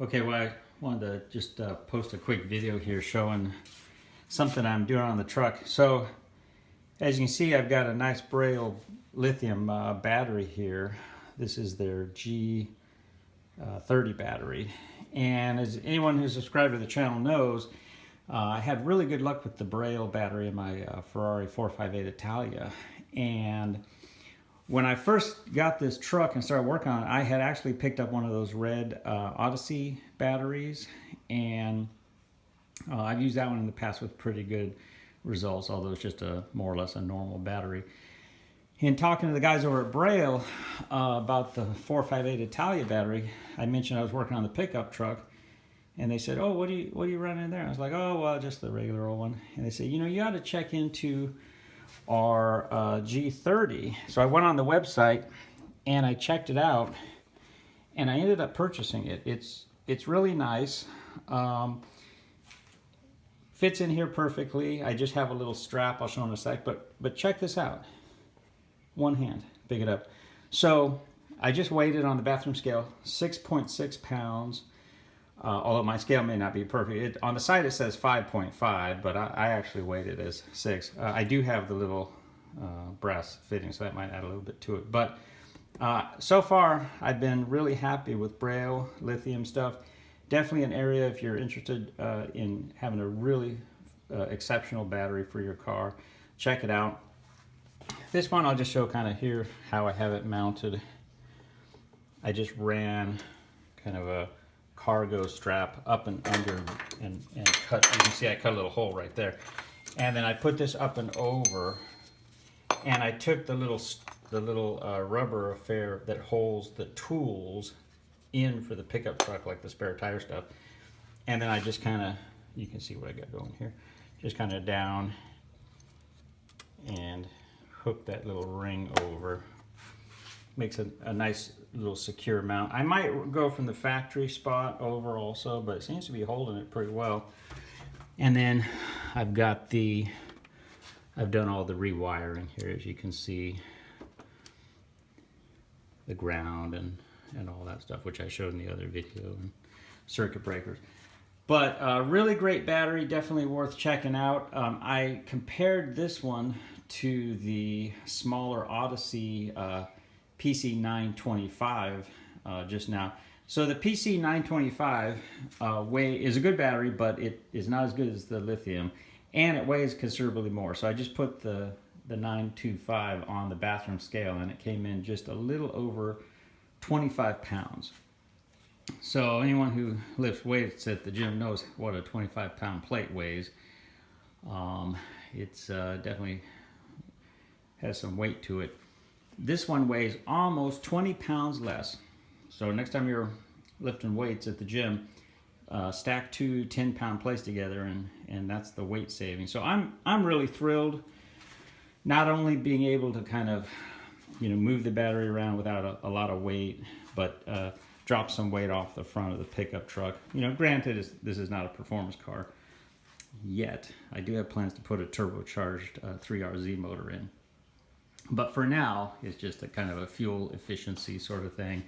Okay, well, I wanted to just post a quick video here showing something I'm doing on the truck. So, as you can see, I've got a nice Braille Lithium battery here. This is their G30 battery. And as anyone who's subscribed to the channel knows, I had really good luck with the Braille battery in my Ferrari 458 Italia. And when I first got this truck and started working on it, I had actually picked up one of those red Odyssey batteries, and I've used that one in the past with pretty good results, although it's just a more or less a normal battery. In talking to the guys over at Braille about the 458 Italia battery, I mentioned I was working on the pickup truck, and they said, "Oh, what do you run in there?" I was like, "Oh, well, just the regular old one." And they said, "You know, you ought to check into our G30. So I went on the website and I checked it out, and I ended up purchasing it. It's really nice. Fits in here perfectly. I just have a little strap. I'll show in a sec. But check this out. One hand, pick it up. So I just weighed it on the bathroom scale, 6.6 pounds. Although my scale may not be perfect. On the site it says 5.5, but I actually weighed it as 6. I do have the little brass fitting, so that might add a little bit to it. But so far, I've been really happy with Braille Lithium stuff. Definitely an area if you're interested in having a really exceptional battery for your car. Check it out. This one I'll just show kind of here how I have it mounted. I just ran kind of a cargo strap up and under and cut. You can see I cut a little hole right there, and then I put this up and over, and I took the little rubber affair that holds the tools in for the pickup truck, like the spare tire stuff, and then I just kind of, you can see what I got going here, just kind of down and hook that little ring over. Makes a nice little secure mount. I might go from the factory spot over also, but it seems to be holding it pretty well. And then I've done all the rewiring here, as you can see, the ground and all that stuff, which I showed in the other video, and circuit breakers. But really great battery, definitely worth checking out. I compared this one to the smaller Odyssey PC925 just now. So the PC925 is a good battery, but it is not as good as the lithium, and it weighs considerably more. So I just put the 925 on the bathroom scale, and it came in just a little over 25 pounds. So anyone who lifts weights at the gym knows what a 25-pound plate weighs. It's definitely has some weight to it. This one weighs almost 20 pounds less. So next time you're lifting weights at the gym, stack two 10-pound plates together, and that's the weight saving. So I'm really thrilled, not only being able to kind of, you know, move the battery around without a lot of weight, but drop some weight off the front of the pickup truck. You know, granted, this is not a performance car yet. I do have plans to put a turbocharged 3RZ motor in. But for now, it's just a kind of a fuel efficiency sort of thing.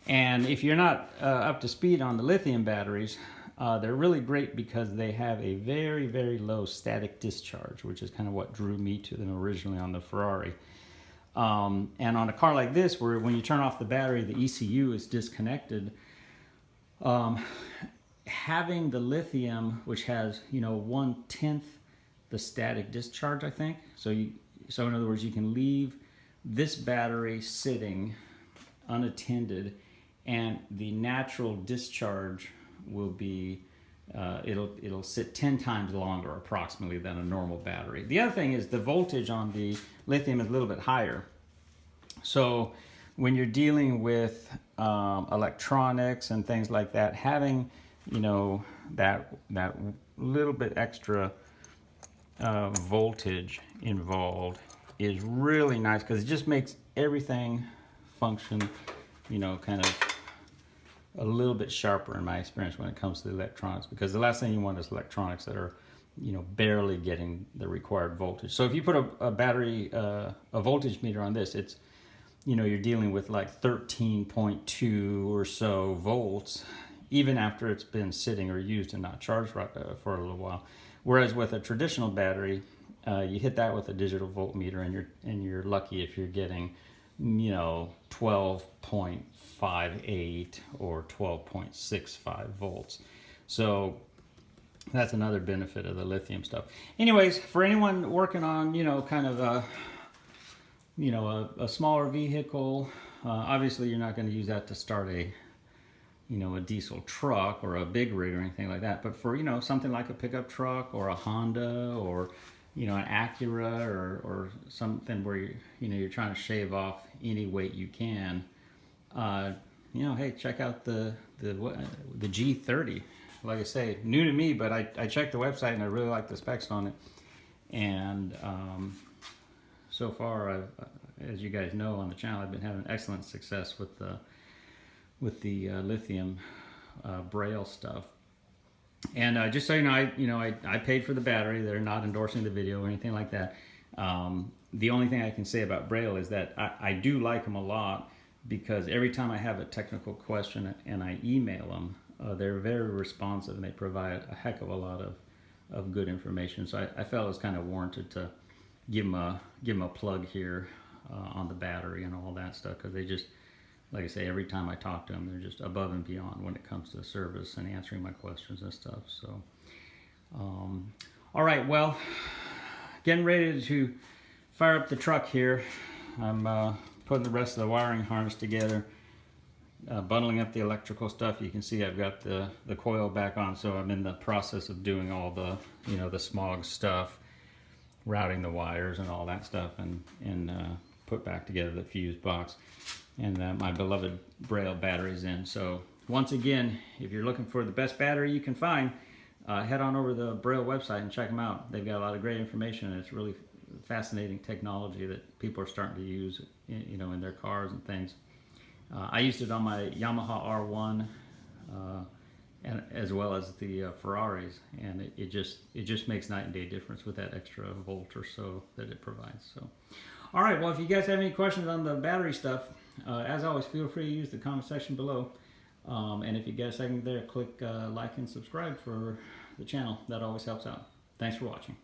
And if you're not up to speed on the lithium batteries, they're really great because they have a very, very low static discharge, which is kind of what drew me to them originally on the Ferrari. And on a car like this, where when you turn off the battery, the ECU is disconnected, having the lithium, which has, you know, 1/10 the static discharge, I think. So in other words, you can leave this battery sitting unattended, and the natural discharge will be, it'll sit 10 times longer approximately than a normal battery. The other thing is the voltage on the lithium is a little bit higher. So when you're dealing with electronics and things like that, having, you know, that little bit extra voltage involved is really nice, because it just makes everything function, you know, kind of a little bit sharper in my experience when it comes to the electronics, because the last thing you want is electronics that are, you know, barely getting the required voltage. So if you put a battery, a voltage meter on this, it's, you know, you're dealing with like 13.2 or so volts, even after it's been sitting or used and not charged for a little while. Whereas with a traditional battery, you hit that with a digital voltmeter, and you're lucky if you're getting, 12.58 or 12.65 volts. So that's another benefit of the lithium stuff. Anyways, for anyone working on, kind of a smaller vehicle, obviously you're not going to use that to start a diesel truck or a big rig or anything like that. But for, something like a pickup truck or a Honda or, an Acura or something where you're trying to shave off any weight you can, hey, check out the G30. Like I say, new to me, but I checked the website and I really like the specs on it. And so far, as you guys know on the channel, I've been having excellent success with the lithium Braille stuff. And just so you know, I paid for the battery. They're not endorsing the video or anything like that. The only thing I can say about Braille is that I do like them a lot, because every time I have a technical question and I email them, they're very responsive and they provide a heck of a lot of good information. So I felt it was kind of warranted to give them a plug here on the battery and all that stuff, because they just, like I say, every time I talk to them, they're just above and beyond when it comes to service and answering my questions and stuff. So, all right, well, getting ready to fire up the truck here. I'm putting the rest of the wiring harness together, bundling up the electrical stuff. You can see I've got the coil back on, so I'm in the process of doing all the, the smog stuff, routing the wires and all that stuff, and put back together the fuse box. And my beloved Braille batteries in. So once again, if you're looking for the best battery you can find, head on over to the Braille website and check them out. They've got a lot of great information, and it's really fascinating technology that people are starting to use, in their cars and things. I used it on my Yamaha R1, and as well as the Ferraris, and it just makes night and day difference with that extra volt or so that it provides. So, all right, well, if you guys have any questions on the battery stuff, as always, feel free to use the comment section below. And if you get a second there, click like and subscribe for the channel. That always helps out. Thanks for watching.